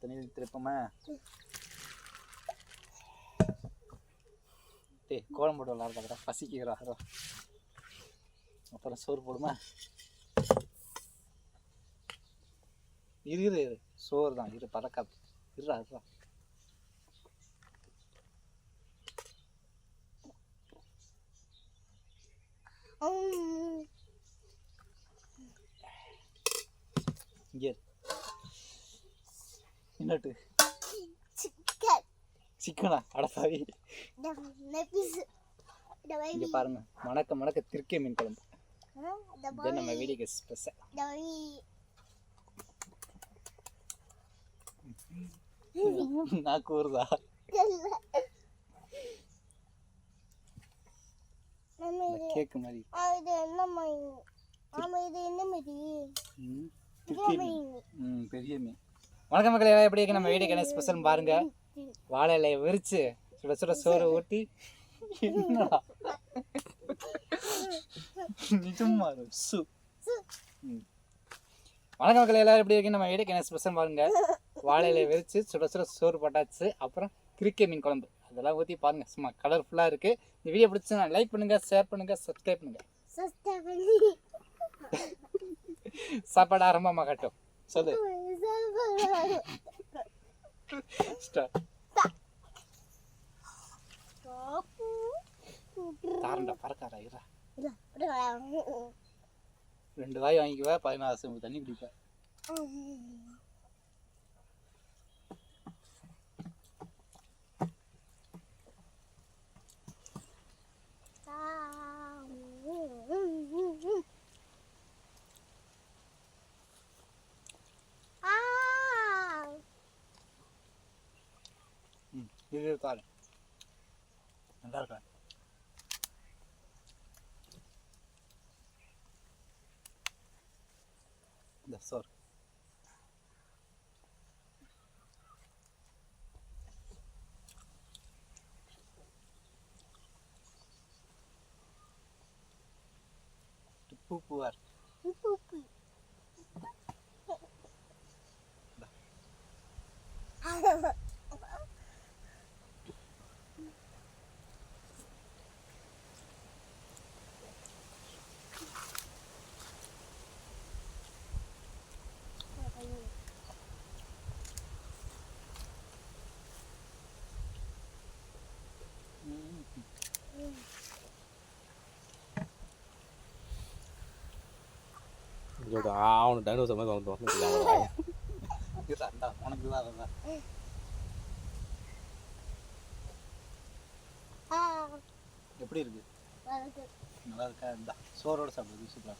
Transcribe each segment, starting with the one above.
தண்ணி திருப்பமா டேய் கோலம் போட்டு விளாட்றா பசிக்கிறா அப்புறம் சோறு போடுமா இரு சோறு தான் இரு பறக்காது இருறா இங்கே என்னட்டு சிக்கனா அடப்பாவி இங்க பாருங்க மணக்க திருக்கை மீன் குழம்பு நம்ம வீடியோக்கு ஸ்பெஷல் நான் கூறுதா கேக்கு மாதிரி பெரிய மீன். வணக்கம் மக்களே, எப்படி இருக்கு நம்ம வீடியோக்கு என்ன ஸ்பெஷல் பாருங்க. வாழை இலையை விரிச்சு சுட சுட சோறு ஊட்டி வணக்கம் மக்களே, எல்லாரும் எப்படி இருக்கு நம்ம வீடியோக்கு என்ன ஸ்பெஷல் பாருங்க. வாழை இலையை விரிச்சு சுட சுட சோறு போட்டாச்சு, அப்புறம் கிரிக்கை மீன் குழம்பு அதெல்லாம் ஊற்றி பாருங்க. சும்மா கலர்ஃபுல்லாக இருக்கு. இந்த வீடியோ பிடிச்சுன்னா லைக் பண்ணுங்க, ஷேர் பண்ணுங்க, சப்ஸ்கிரைப் பண்ணுங்க. சாப்பாடு ஆரம்பமாக கட்டும் சொல்லு. தாரண்டா பறக்காரா இரா 2 வாய் வாங்கிக்குவா, 16 செம்பு தண்ணி குடிப்பா. இது தாரு நல்லா இருக்கா. இந்த சோறு பூவார் அவனு டைனோசர் மாதிரி வந்துட்டோம். உனக்கு தான் அதான் எப்படி இருக்கு? நல்லா இருக்கா? இந்த சோறோட சாப்பிடுறது சூப்பரா.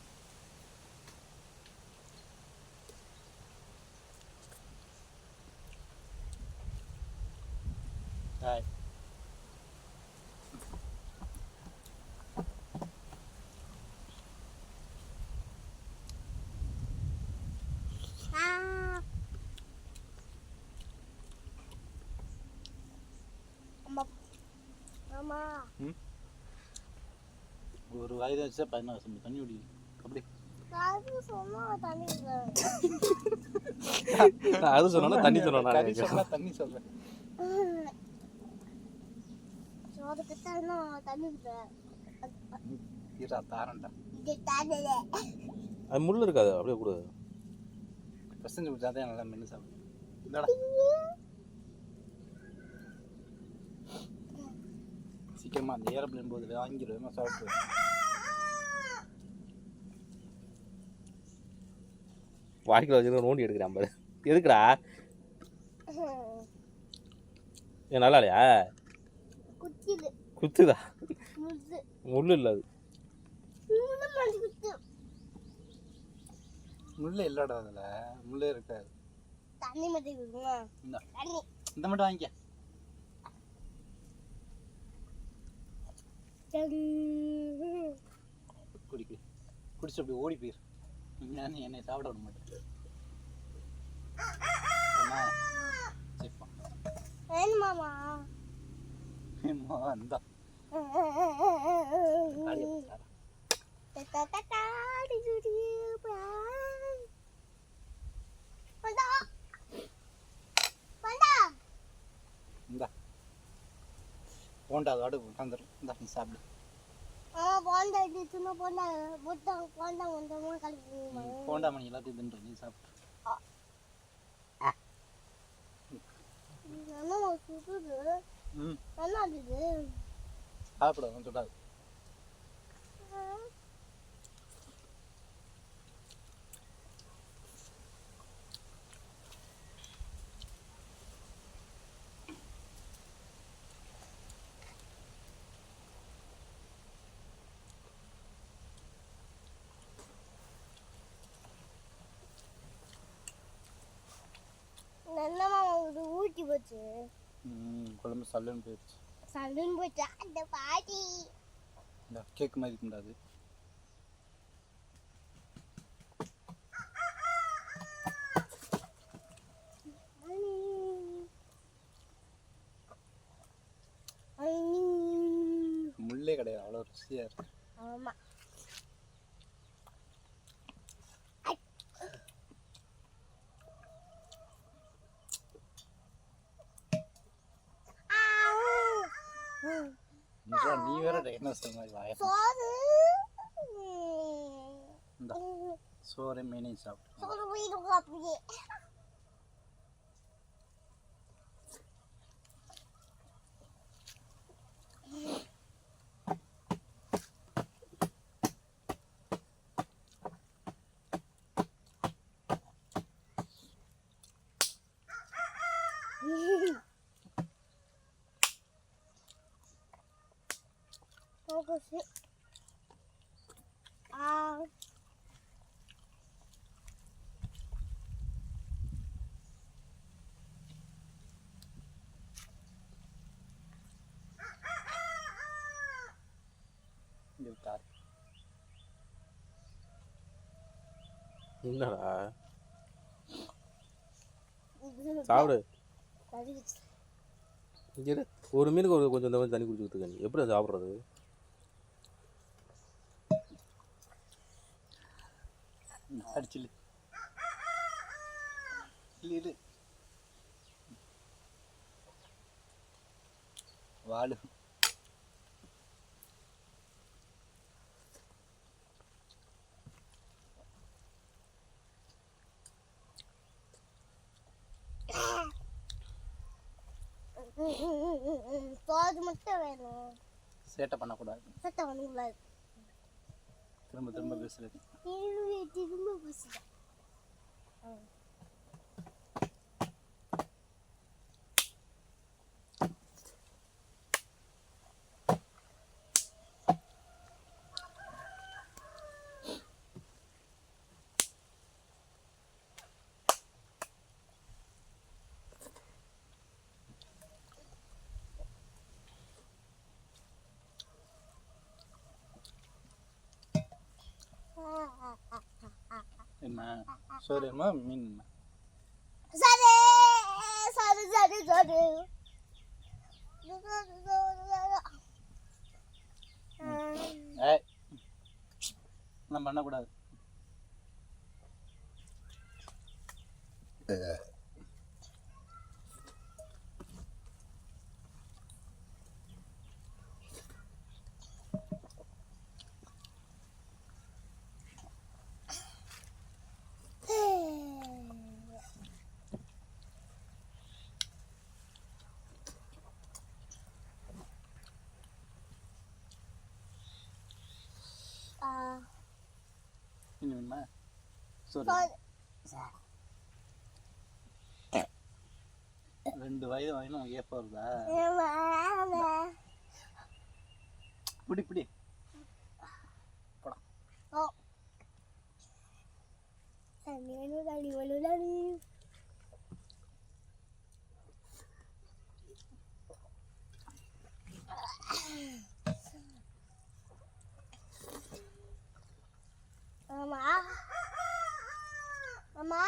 ஹாய். ஒரு வாய்தான் வச்சா 16 செம்பு தண்ணி குடி. அப்படி அது சொன்னா தண்ணி சொன்னா தண்ணி சொல்றேன். அதுக்கு தான் தண்ணி ஈரா தாரண்டா அது முள் இருக்காது அப்படியே கொடு. பசஞ்சு குடிச்சாதான் நல்லா மென்று சாப்பிடும். இந்தாடா சீக்கிரமா அந்த ஏரோப்ளேன் போது வாங்கிடுவேன் சாப்பிட்டு. வாய்க்கில் வச்சுருக்க நோண்டி எடுக்கிறான் பாரு. எதுக்குடா? ஏன் நல்லா இல்லையா? குத்துதா? முள் இல்லை அது. முள்ளே இல்லடா அதில், முள்ளே இருக்காது. தண்ணி மட்டும் இந்த மட்டும் வாங்கிக்க. குடிக்கு குடிச்சு அப்படி ஓடி போயிரு. நான் என்னை சாப்பிட விட மாட்டேன். மாமா இந்தா இந்தா போண்டா அதோட உட்காந்துரும். இந்தா நீ சாப்பிடு. போண்டா மணி எல்லாத்தையும் தின்று நீ சாப்பிடு. சாப்பிட சுடாது. ஊட்டி போச்சு. குழம்பு சல்லுன்னு போயிடுச்சு. சல்லுன்னு போச்சா அந்த பாட்டி. இந்த கேக் மாதிரி இருக்காது. முள்ளே கிடையாது, அவ்வளோ ருசியாக இருக்கு. ஆமா நீ வேற டைனோசர் மாதிரி வாய. இந்த சோறு மீனே சாப்பிட்டு அப்படியே என்னடா சாப்பிடு. இங்கே ஒரு மீனுக்கு ஒரு கொஞ்சம் இந்த மாதிரி தண்ணி குடிச்சுக்கிட்டு நீ எப்படி சாப்பிட்றது? அடிச்சில்லு இரு வாழு. சோறு மட்டும் வேணும். சேட்டை பண்ணக்கூடாது. சேட்டை பண்ணக்கூடாது. திரும்ப திரும்ப பேசுறது. திரும்ப பேசுறேன். என்ன சோறு வேணுமா மீன்? சரி சரி சரி சரி. ஏய் நான் பண்ணக்கூடாது. சோறு 2 வயது வாங்கினா ஏப்ப வருதா பிடி பிடி Mama. Mama.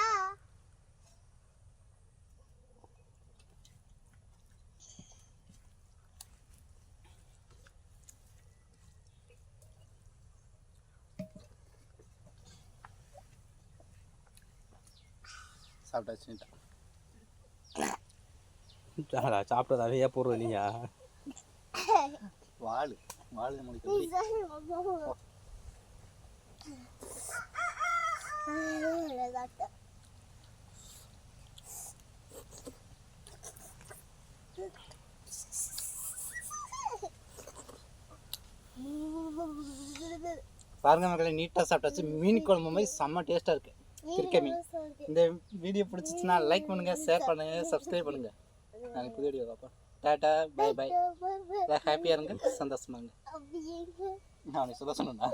சாப்பிட்டாச்சு சாப்பிட்டதாவே ஏன் போடுறது இல்லையா வாழு முடிக்க பாருங்க மக்களே, நீட்டாக சாப்பிட்டாச்சு. மீன் குழம்பு மாதிரி செம்ம டேஸ்ட்டாக இருக்குது கிறுக்க மீன். இந்த வீடியோ பிடிச்சிச்சுன்னா லைக் பண்ணுங்க, ஷேர் பண்ணுங்க, சப்ஸ்கிரைப் பண்ணுங்க. நாளைக்கு புது வீடியோ பார்ப்போம். டாட்டா, பை பை. ஹாப்பியாக இருங்க, சந்தோஷமா இருங்க. நான் சொல்ல சொன்னேன்னா